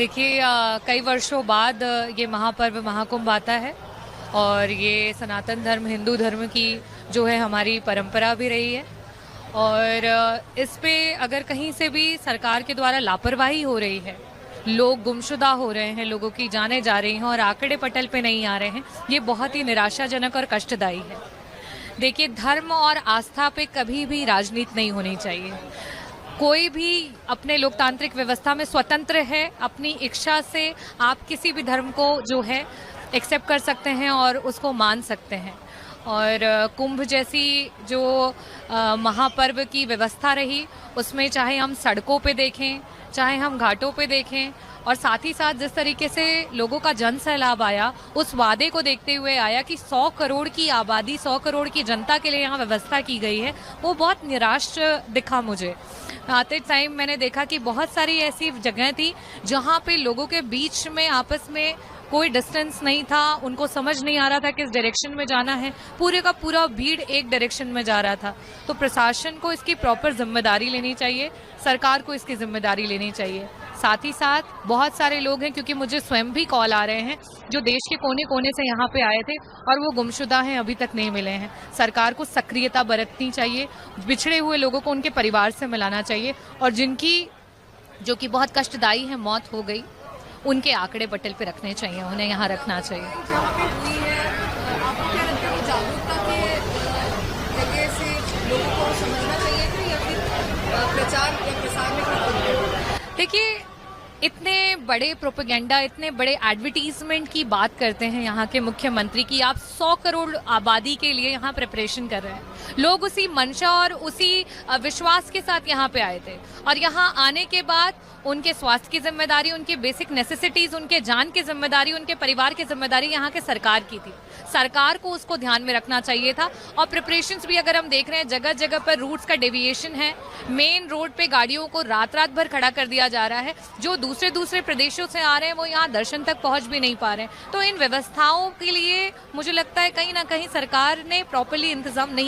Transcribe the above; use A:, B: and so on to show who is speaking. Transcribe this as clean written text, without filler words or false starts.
A: देखिए कई वर्षों बाद ये महापर्व महाकुंभ आता है और ये सनातन धर्म हिंदू धर्म की जो है हमारी परंपरा भी रही है। और इस पे अगर कहीं से भी सरकार के द्वारा लापरवाही हो रही है, लोग गुमशुदा हो रहे हैं, लोगों की जानें जा रही हैं और आंकड़े पटल पे नहीं आ रहे हैं, ये बहुत ही निराशाजनक और कष्टदायी है। देखिए, धर्म और आस्था पे कभी भी राजनीति नहीं होनी चाहिए। कोई भी अपने लोकतांत्रिक व्यवस्था में स्वतंत्र है, अपनी इच्छा से आप किसी भी धर्म को जो है एक्सेप्ट कर सकते हैं और उसको मान सकते हैं। और कुंभ जैसी जो महापर्व की व्यवस्था रही, उसमें चाहे हम सड़कों पे देखें, चाहे हम घाटों पे देखें, और साथ ही साथ जिस तरीके से लोगों का जन सैलाब आया, उस वादे को देखते हुए आया कि 100 करोड़ की आबादी, 100 करोड़ की जनता के लिए यहाँ व्यवस्था की गई है, वो बहुत निराश दिखा मुझे। आते टाइम मैंने देखा कि बहुत सारी ऐसी जगह थी जहाँ पे लोगों के बीच में आपस में कोई डिस्टेंस नहीं था, उनको समझ नहीं आ रहा था किस डायरेक्शन में जाना है, पूरे का पूरा भीड़ एक डायरेक्शन में जा रहा था। तो प्रशासन को इसकी प्रॉपर जिम्मेदारी लेनी चाहिए, सरकार को इसकी जिम्मेदारी लेनी चाहिए। साथ ही साथ बहुत सारे लोग हैं, क्योंकि मुझे स्वयं भी कॉल आ रहे हैं, जो देश के कोने कोने से यहाँ पे आए थे और वो गुमशुदा हैं, अभी तक नहीं मिले हैं। सरकार को सक्रियता बरतनी चाहिए, बिछड़े हुए लोगों को उनके परिवार से मिलाना चाहिए, और जिनकी जो कि बहुत कष्टदायी है मौत हो गई, उनके आंकड़े पटल पे रखने चाहिए, उन्हें यहाँ रखना चाहिए।
B: जहाँ पे हुई है, आपको क्या लगता है कि जागरूकता के जगह से लोगों को समझना चाहिए था या फिर प्रचार या प्रसार में कोई?
A: देखिए, इतने बड़े प्रोपेगेंडा, इतने बड़े एडवर्टीजमेंट की बात करते हैं यहाँ के मुख्यमंत्री की आप 100 करोड़ आबादी के लिए यहाँ प्रिपरेशन कर रहे हैं। लोग उसी मंशा और उसी विश्वास के साथ यहाँ पे आए थे, और यहाँ आने के बाद उनके स्वास्थ्य की जिम्मेदारी, उनके बेसिक नेसेसिटीज, उनके जान की जिम्मेदारी, उनके परिवार की जिम्मेदारी यहाँ के सरकार की थी। सरकार को उसको ध्यान में रखना चाहिए था। और प्रिपरेशंस भी अगर हम देख रहे हैं, जगह जगह पर रूट्स का डेविएशन है, मेन रोड पे गाड़ियों को रात रात भर खड़ा कर दिया जा रहा है। जो दूसरे प्रदेशों से आ रहे हैं वो यहाँ दर्शन तक पहुंच भी नहीं पा रहे हैं। तो इन व्यवस्थाओं के लिए मुझे लगता है कहीं ना कहीं सरकार ने प्रॉपर्ली इंतजाम नहीं